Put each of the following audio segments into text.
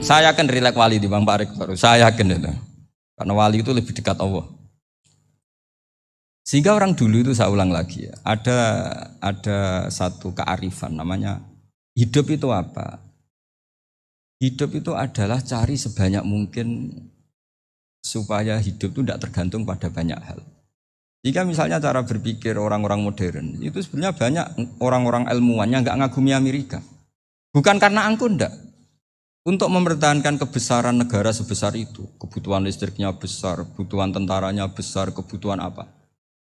Saya yakin rileks wali di Bang Pak Rektor. Saya yakin itu. Karena wali itu lebih dekat Allah. Sehingga orang dulu itu saya ulang lagi ya, ada satu kearifan namanya hidup itu apa? Hidup itu adalah cari sebanyak mungkin supaya hidup itu tidak tergantung pada banyak hal. Jika misalnya cara berpikir orang-orang modern itu sebenarnya banyak orang-orang ilmuwan yang nggak ngagumi Amerika. Bukan karena angkuh ndak. Untuk mempertahankan kebesaran negara sebesar itu, kebutuhan listriknya besar, kebutuhan tentaranya besar, kebutuhan apa?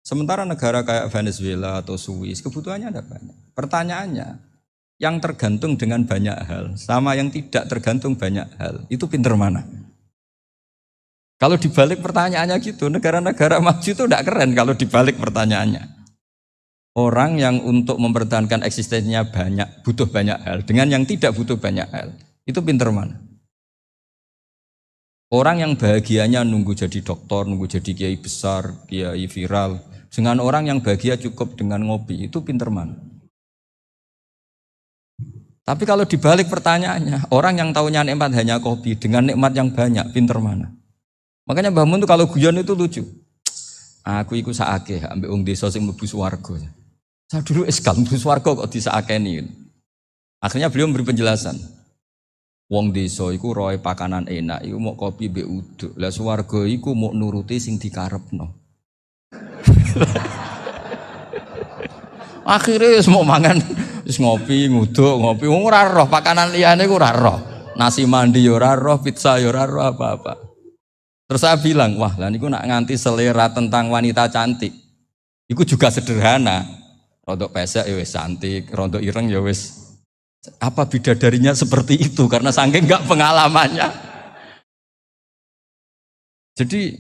Sementara negara kayak Venezuela atau Swiss kebutuhannya ada banyak. Pertanyaannya, yang tergantung dengan banyak hal sama yang tidak tergantung banyak hal, itu pinter mana? Kalau dibalik pertanyaannya gitu, negara-negara maju itu tidak keren kalau dibalik pertanyaannya. Orang yang untuk mempertahankan eksistensinya banyak, butuh banyak hal, dengan yang tidak butuh banyak hal, itu pinter mana? Orang yang bahagianya nunggu jadi dokter, nunggu jadi kiai besar, kiai viral, dengan orang yang bahagia cukup dengan ngopi, itu pinter mana? Tapi kalau dibalik pertanyaannya, orang yang tahunya nikmat hanya kopi, dengan nikmat yang banyak, pinter mana? Makanya Mbah Mun tuh kalau guyon itu lucu. Aku iku saake ambek wong desa sing mlebu swarga. Saya dulu eskal mlebu swarga kok disakeni. Akhirnya beliau memberi penjelasan. Wong desa iku roe pakanan enak, iku mau kopi mbek uduk. Lah swarga iku mau nuruti sing dikarepno. Akhirnya wis mau mangan, wis ngopi, nguduk, ngopi. Wong ora roh pakanan liyane ku ora roh. Nasi mandi yo ora roh, pizza yo ora roh apa-apa. Terus saya bilang, wah lah niku nak nganti selera tentang wanita cantik. Iku juga sederhana. Rontok pesek ya wis cantik, rontok ireng ya wis. Apa bidadarinya seperti itu karena saking enggak pengalamannya. Jadi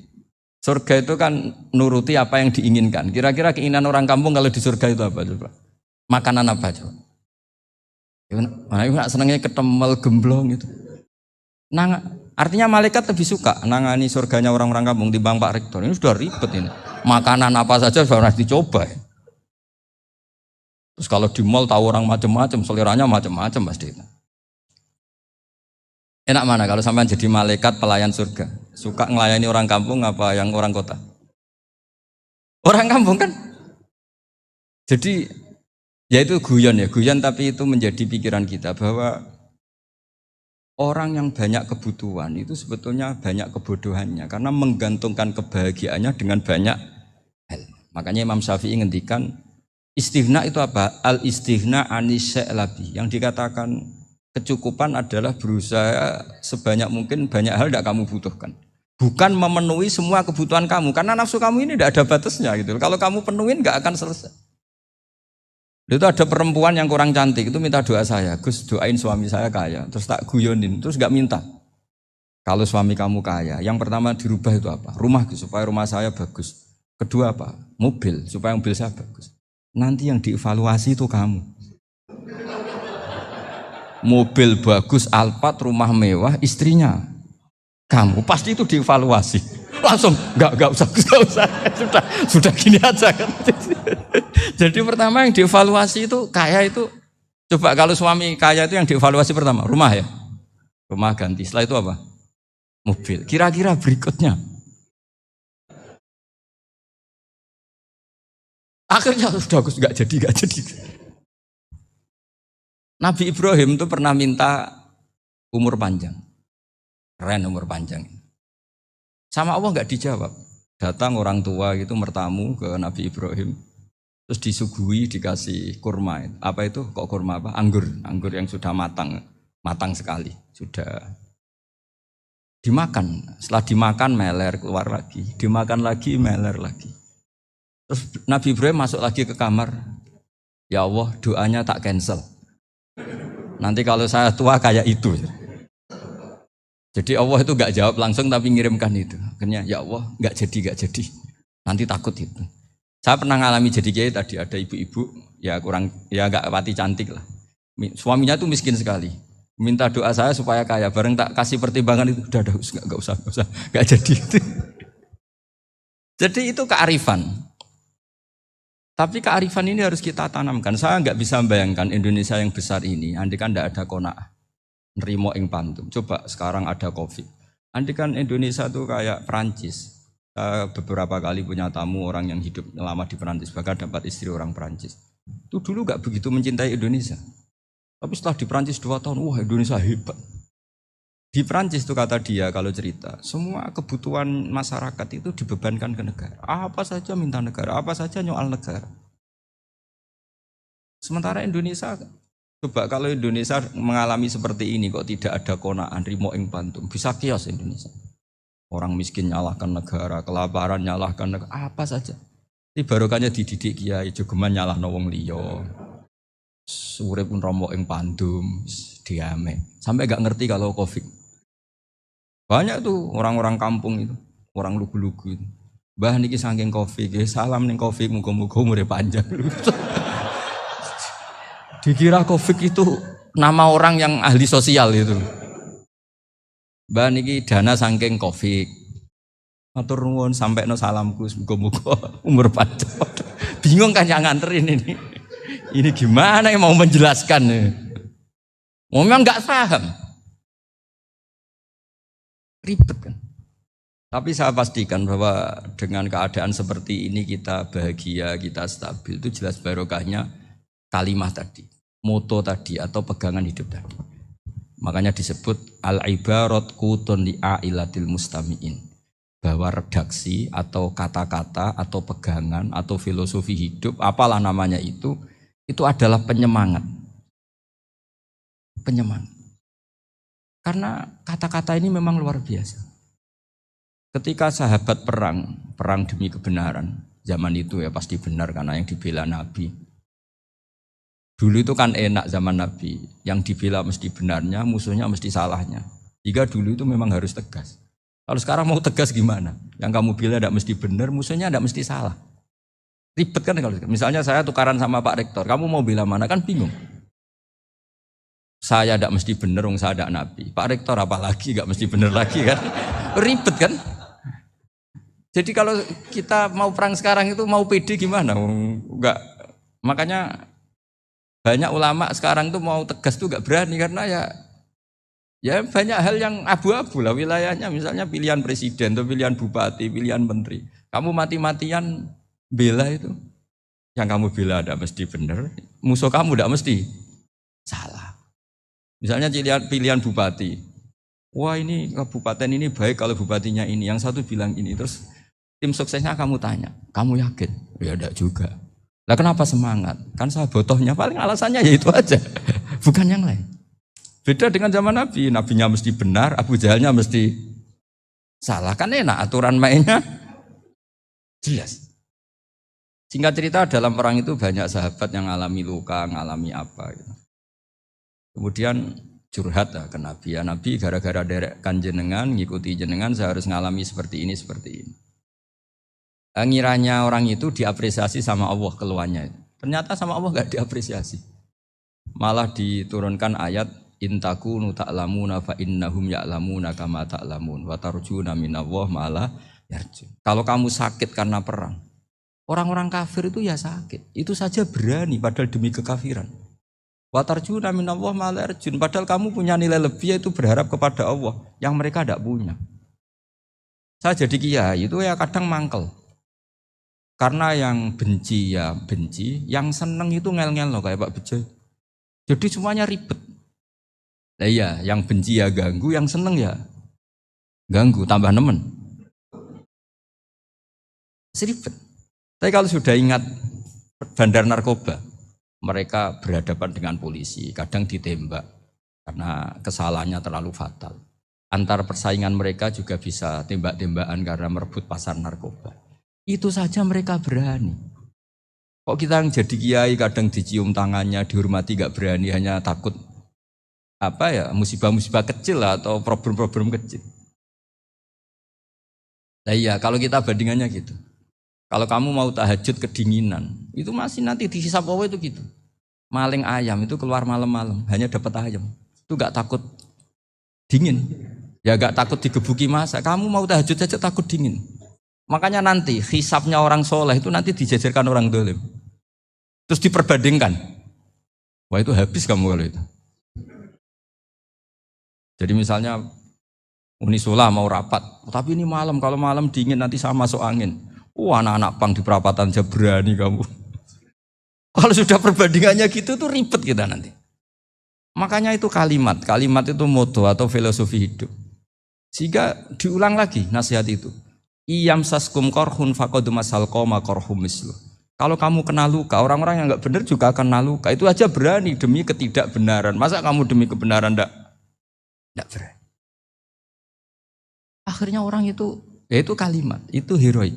surga itu kan nuruti apa yang diinginkan. Kira-kira keinginan orang kampung kalau di surga itu apa coba? Makanan apa coba? Mana itu senangnya ketemel gemblong gitu. Nah, artinya malaikat lebih suka nangani surganya orang-orang kampung timbang Pak Rektor. Ini sudah ribet ini. Makanan apa saja sudah harus dicoba. Ya. Terus kalau di mall tahu orang macam-macam, seleranya macam-macam pasti. Enak mana kalau sampai jadi malaikat pelayan surga? Suka ngelayani orang kampung apa yang orang kota? Orang kampung kan? Jadi ya itu guyon ya, guyon tapi itu menjadi pikiran kita bahwa orang yang banyak kebutuhan itu sebetulnya banyak kebodohannya karena menggantungkan kebahagiaannya dengan banyak hal. Makanya Imam Syafi'i ngendikan istighna itu apa? Al-istighna anisya'i. Yang dikatakan kecukupan adalah berusaha sebanyak mungkin banyak hal tidak kamu butuhkan. Bukan memenuhi semua kebutuhan kamu karena nafsu kamu ini tidak ada batasnya gitu. Kalau kamu penuhin nggak akan selesai. Itu ada perempuan yang kurang cantik itu minta doa saya, Gus doain suami saya kaya, terus tak guyonin, terus nggak minta. Kalau suami kamu kaya, yang pertama dirubah itu apa? Rumah supaya rumah saya bagus. Kedua apa? Mobil supaya mobil saya bagus. Nanti yang dievaluasi itu kamu. Mobil bagus, Alphard, rumah mewah, istrinya kamu pasti itu dievaluasi. Langsung enggak usah sudah gini aja kan. Jadi pertama yang dievaluasi itu kaya itu coba kalau suami kaya itu yang dievaluasi pertama rumah ya, rumah ganti. Setelah itu apa? Mobil. Kira-kira berikutnya akhirnya sudah Gus enggak jadi. Nabi Ibrahim itu pernah minta umur panjang. Keren umur panjang. Sama Allah enggak dijawab. Datang orang tua gitu mertamu ke Nabi Ibrahim. Terus disuguhi dikasih kurma. Apa itu? Kok kurma apa? Anggur yang sudah matang sekali. Sudah dimakan. Setelah dimakan meler keluar lagi. Dimakan lagi meler lagi. Terus Nabi Ibrahim masuk lagi ke kamar. Ya Allah doanya tak cancel. Nanti kalau saya tua kayak itu. Jadi Allah itu enggak jawab langsung tapi ngirimkan itu. Akhirnya ya Allah enggak jadi. Nanti takut itu. Saya pernah ngalami jadi kiai tadi ada ibu-ibu ya enggak pati cantik lah. Suaminya tuh miskin sekali. Minta doa saya supaya kaya. Bareng tak kasih pertimbangan itu udah enggak usah enggak jadi. Jadi itu kearifan. Tapi kearifan ini harus kita tanamkan. Saya enggak bisa membayangkan Indonesia yang besar ini andai kan enggak ada qanaah. nerimo ing pandum. Coba sekarang ada Covid. Andai kan Indonesia tuh kayak Perancis. Saya beberapa kali punya tamu orang yang hidup lama di Perancis, bahkan dapat istri orang Perancis. Itu dulu gak begitu mencintai Indonesia. Tapi setelah di Perancis 2 tahun, wah Indonesia hebat. Di Perancis itu kata dia kalau cerita, semua kebutuhan masyarakat itu dibebankan ke negara. Apa saja minta negara, apa saja nyoal negara. Sementara Indonesia, coba kalau Indonesia mengalami seperti ini kok tidak ada konaan, rimo ing pantum, bisa kios Indonesia. Orang miskin nyalahkan negara, kelaparan nyalahkan negara, apa saja. Ini barokahnya dididik kiai, jogeman nyalahno wong liya. Urip pun romo ing pandum, diame. Sampai gak ngerti kalau Covid. Banyak tuh orang-orang kampung itu, orang lugu-lugu itu. Mbah niki saking Covid, salam ning Covid, muga-muga umure panjang. Dikira Covid itu nama orang yang ahli sosial itu. Mbah niki dana saking Covid. Matur nuwun sampekno salamku muga-muga umur panjang. Bingung kan yang nganterin ini. Ini gimana yang mau menjelaskan? Memang enggak paham. Ribet kan. Tapi saya pastikan bahwa dengan keadaan seperti ini kita bahagia, kita stabil, itu jelas barokahnya kalimat tadi, moto tadi atau pegangan hidup tadi. Makanya disebut al-ibarat qutun li'ailatil mustami'in, bahwa redaksi atau kata-kata atau pegangan atau filosofi hidup, apalah namanya itu adalah penyemangat. Penyemangat. Karena kata-kata ini memang luar biasa. Ketika sahabat perang demi kebenaran, zaman itu ya pasti benar karena yang dibela Nabi. Dulu itu kan enak zaman Nabi, yang dibela mesti benarnya, musuhnya mesti salahnya. Jika dulu itu memang harus tegas. Kalau sekarang mau tegas gimana? Yang kamu bela tidak mesti benar, musuhnya tidak mesti salah. Ribet kan kalau misalnya saya tukaran sama Pak Rektor, kamu mau bela mana kan bingung. Saya tidak mesti benar, saya tidak Nabi. Pak Rektor apalagi tidak mesti benar lagi kan? Ribet kan? Jadi kalau kita mau perang sekarang itu mau pede gimana? Enggak. Makanya banyak ulama sekarang tuh mau tegas tuh enggak berani karena ya banyak hal yang abu-abu lah wilayahnya, misalnya pilihan presiden atau pilihan bupati, pilihan menteri. Kamu mati-matian bela itu. Yang kamu bela tidak mesti benar, musuh kamu tidak mesti salah. Misalnya pilihan bupati. Wah ini kabupaten ini baik kalau bupatinya ini, yang satu bilang ini, terus tim suksesnya kamu tanya, kamu yakin? Ya enggak juga. Lah kenapa semangat? Kan saya botohnya paling alasannya ya itu aja, bukan yang lain. Beda dengan zaman Nabi, Nabinya mesti benar, Abu Jahalnya mesti salah. Kan enak, aturan mainnya jelas. Singkat cerita dalam perang itu banyak sahabat yang alami luka, ngalami apa gitu. Kemudian curhat ke Nabi, ya Nabi gara-gara derekkan jenengan, ngikuti jenengan saya harus ngalami seperti ini, seperti ini. Ngiranya orang itu diapresiasi sama Allah keluarnya. Ternyata sama Allah gak diapresiasi. Malah diturunkan ayat intakunu ta'lamuna fa innahum ya'lamuna kama ta'lamun wa tarjuna minallah ma'ala yarjun. Kalau kamu sakit karena perang, orang-orang kafir itu ya sakit. Itu saja berani padahal demi kekafiran. Wa tarjuna minallah ma'ala yarjun. Padahal kamu punya nilai lebih yaitu berharap kepada Allah yang mereka tidak punya. Saya jadi kiai itu ya kadang mangkel. Karena yang benci ya benci, yang seneng itu ngel-ngel loh kayak Pak Bejo. Jadi semuanya ribet. Nah iya, yang benci ya ganggu, yang seneng ya ganggu, tambah nemen. Seribet. Tapi kalau sudah ingat bandar narkoba, mereka berhadapan dengan polisi, kadang ditembak karena kesalahannya terlalu fatal. Antar persaingan mereka juga bisa tembak-tembakan karena merebut pasar narkoba. Itu saja mereka berani. Kok kita yang jadi kiai kadang dicium tangannya, dihormati gak berani, hanya takut apa ya musibah-musibah kecil lah, atau problem-problem kecil. Nah iya, kalau kita bandingannya gitu. Kalau kamu mau tahajud kedinginan, itu masih nanti dihisab Allah itu gitu. Maling ayam itu keluar malam-malam, hanya dapat ayam. Itu gak takut dingin. Ya gak takut digebuki masa. Kamu mau tahajud saja takut dingin. Makanya nanti hisabnya orang soleh itu nanti dijajarkan orang dolim. Terus diperbandingkan. Wah itu habis kamu kalau itu. Jadi misalnya Unisula mau rapat, tapi ini malam, kalau malam dingin nanti sama masuk angin. Anak-anak pang di perapatan aja berani kamu. Kalau sudah perbandingannya gitu tuh ribet kita nanti. Makanya itu kalimat itu moto atau filosofi hidup. Sehingga diulang lagi nasihat itu. Iyam saskum korhun fakodu masal koma korhum mislu. Kalau kamu kena luka, orang-orang yang nggak benar juga akan kena luka. Itu aja berani demi ketidakbenaran. Masa kamu demi kebenaran enggak berani? Akhirnya orang itu, ya itu kalimat, itu heroik.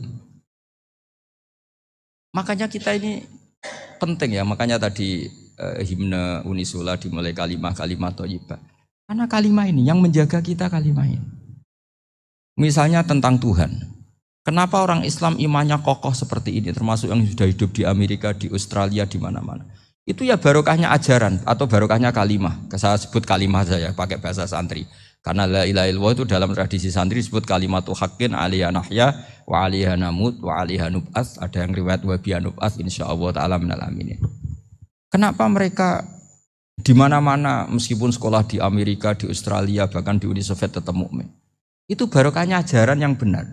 Makanya kita ini penting ya, makanya tadi himne Unisula dimulai kalimat thayyibah. Karena kalimat ini yang menjaga kita kalimat ini. Misalnya tentang Tuhan. Kenapa orang Islam imannya kokoh seperti ini, termasuk yang sudah hidup di Amerika, di Australia, di mana-mana. Itu ya barokahnya ajaran atau barokahnya kalimah. Saya sebut kalimah saja pakai bahasa santri. Karena la ilaha illallah itu dalam tradisi santri disebut kalimatu haqqin alaiha nahya wa alaiha namut wa alaiha nub'ats. Ada yang riwayat wa biha nub'ats insyaallah taala minal aminin. Kenapa mereka di mana-mana meskipun sekolah di Amerika, di Australia, bahkan di Uni Soviet tetap mukmin? Itu barokahnya ajaran yang benar.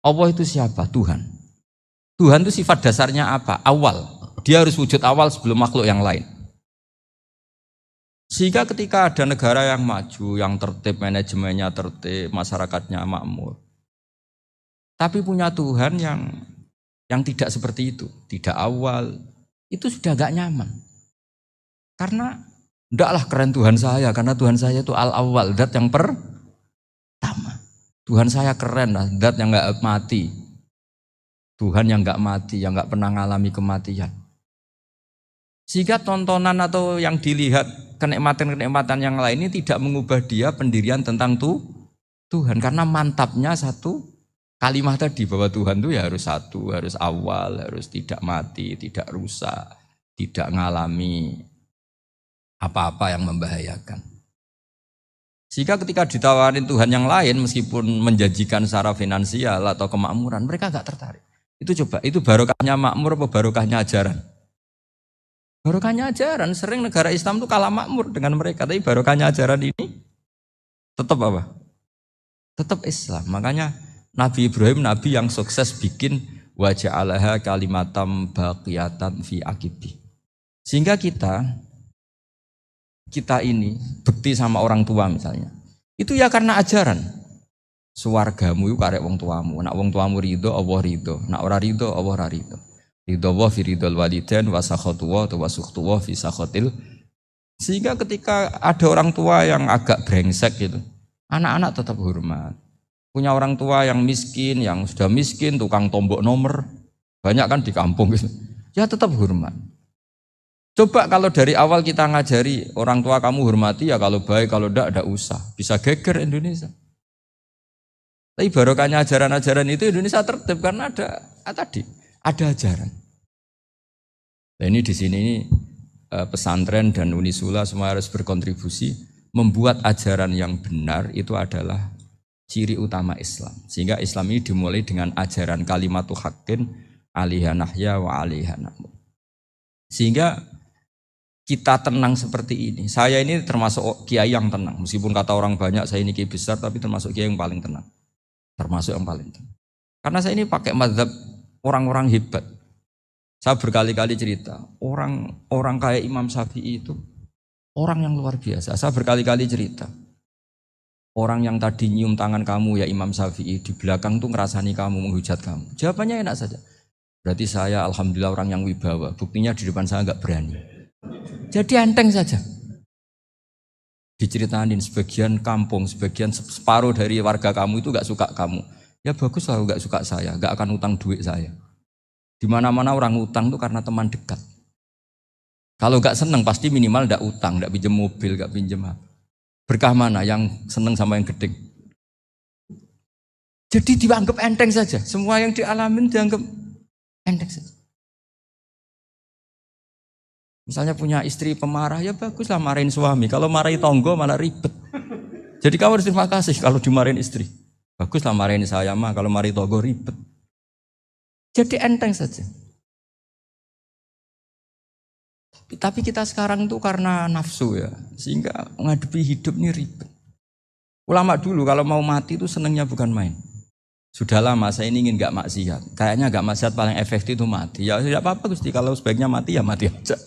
Allah itu siapa? Tuhan. Tuhan itu sifat dasarnya apa? Awal. Dia harus wujud awal sebelum makhluk yang lain. Sehingga ketika ada negara yang maju, yang tertib, manajemennya tertib, masyarakatnya makmur, tapi punya Tuhan yang tidak seperti itu, tidak awal, itu sudah gak nyaman. Karena ndaklah keren Tuhan saya, karena Tuhan saya itu al-awwal, zat yang pertama. Tuhan saya keren lah, zat yang gak mati. Tuhan yang gak mati, yang gak pernah mengalami kematian. Sehingga tontonan atau yang dilihat kenikmatan-kenikmatan yang lain ini tidak mengubah dia pendirian tentang Tuhan. Karena mantapnya satu kalimat tadi bahwa Tuhan itu ya harus satu, harus awal, harus tidak mati, tidak rusak, tidak mengalami apa-apa yang membahayakan. Sehingga ketika ditawarin Tuhan yang lain meskipun menjanjikan secara finansial atau kemakmuran, mereka gak tertarik. Itu coba, itu barokahnya makmur apa barokahnya ajaran? Barokahnya ajaran, sering negara Islam itu kalah makmur dengan mereka, tapi barokahnya ajaran ini tetap apa? Tetap Islam. Makanya Nabi Ibrahim, Nabi yang sukses bikin waja'alaha kalimatam baqiyatan fi aqibi. Sehingga kita ini bekti sama orang tua misalnya, itu ya karena ajaran. Suwargamu itu karek wong tuamu, nak wong tuamu ridho, Allah ridho, nak ora ridho, Allah ora ridho. Ridho wa fi ridhol walidain wa sakhatu wa sukhtu wa fi sakhatil. Sehingga ketika ada orang tua yang agak brengsek gitu, anak-anak tetap hormat. Punya orang tua yang miskin, yang sudah miskin, tukang tombok nomor, banyak kan di kampung gitu. Ya tetap hormat. Coba kalau dari awal kita ngajari orang tua kamu hormati ya, kalau baik, kalau enggak usah. Bisa geger Indonesia. Tapi barokahnya ajaran-ajaran itu Indonesia tertib karena ada ajaran. Nah ini di sini pesantren dan Unisula semua harus berkontribusi membuat ajaran yang benar itu adalah ciri utama Islam. Sehingga Islam ini dimulai dengan ajaran kalimatu haqqin alaiha nahya wa alaiha namut. Sehingga kita tenang seperti ini. Saya ini termasuk kiai yang tenang. Meskipun kata orang banyak saya ini kiai besar, tapi termasuk kiai yang paling tenang. Termasuk yang paling tenang. Karena saya ini pakai mazhab orang-orang hebat. Saya berkali-kali cerita, orang kayak Imam Syafi'i itu orang yang luar biasa. Saya berkali-kali cerita, orang yang tadi nyium tangan kamu ya Imam Syafi'i, di belakang tuh ngerasani kamu, menghujat kamu. Jawabannya enak saja. Berarti saya alhamdulillah orang yang wibawa. Buktinya di depan saya enggak berani. Jadi enteng saja. Diceritain sebagian kampung, sebagian separuh dari warga kamu itu enggak suka kamu. Ya bagus lah enggak suka saya, enggak akan utang duit saya. Di mana-mana orang utang itu karena teman dekat. Kalau enggak seneng pasti minimal enggak utang, enggak pinjam mobil, enggak pinjam apa. Berkah mana yang seneng sama yang gedeng? Jadi dianggap enteng saja. Semua yang dialamin dianggap enteng saja. Misalnya punya istri pemarah, ya baguslah marahin suami. Kalau marahin tonggo malah ribet. Jadi kamu harus terima kasih kalau dimarahin istri. Baguslah marahin saya mah, kalau marahin tonggo ribet. Jadi enteng saja. Tapi kita sekarang itu karena nafsu ya, sehingga menghadapi hidup ini ribet. Ulama dulu kalau mau mati itu senengnya bukan main. Sudah lama saya ini ingin nggak maksiat. Kayaknya nggak maksiat paling efektif itu mati. Ya tidak apa-apa Gusti, kalau sebaiknya mati ya mati aja.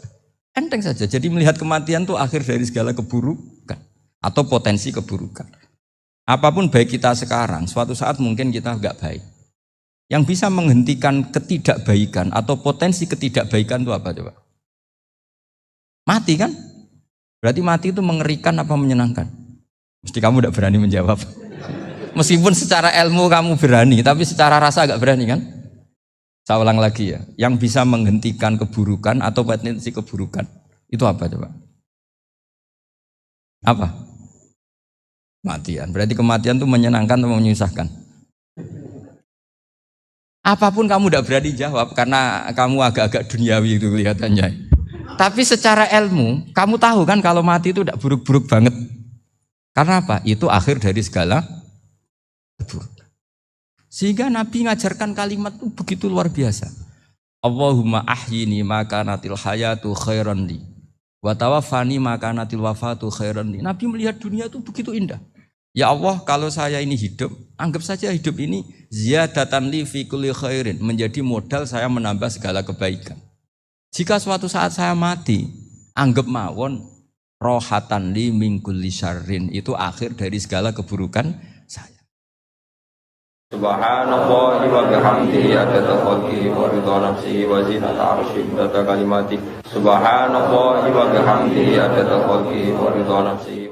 Enteng saja. Jadi melihat kematian itu akhir dari segala keburukan atau potensi keburukan. Apapun baik kita sekarang, suatu saat mungkin kita nggak baik. Yang bisa menghentikan ketidakbaikan atau potensi ketidakbaikan itu apa coba? Mati kan? Berarti mati itu mengerikan apa menyenangkan? Mesti kamu tidak berani menjawab. Meskipun secara ilmu kamu berani, tapi secara rasa agak berani kan? Saya ulang lagi ya. Yang bisa menghentikan keburukan atau potensi keburukan itu apa coba? Apa? Kematian. Berarti kematian itu menyenangkan atau menyusahkan? Apapun kamu tidak berani jawab karena kamu agak-agak duniawi itu kelihatannya. Tapi secara ilmu, kamu tahu kan kalau mati itu tidak buruk-buruk banget. Karena apa? Itu akhir dari segala keburukan. Sehingga Nabi ngajarkan kalimat itu begitu luar biasa. Allahumma ahyini maka natil hayatu khairan li wa tawaffani maka natil wafatu khairan li. Nabi melihat dunia itu begitu indah. Ya Allah, kalau saya ini hidup, anggap saja hidup ini ziyadatan li fi kulli khairin, menjadi modal saya menambah segala kebaikan. Jika suatu saat saya mati, anggap mawon rohatan li min kulli syarrin, itu akhir dari segala keburukan saya. Subhanallah wa bihamdihi adada khalqihi wa ridha nafsihi wa zinata arsyihi wa kalimatihi. Subhanallah wa bihamdihi adada khalqihi wa ridha nafsihi.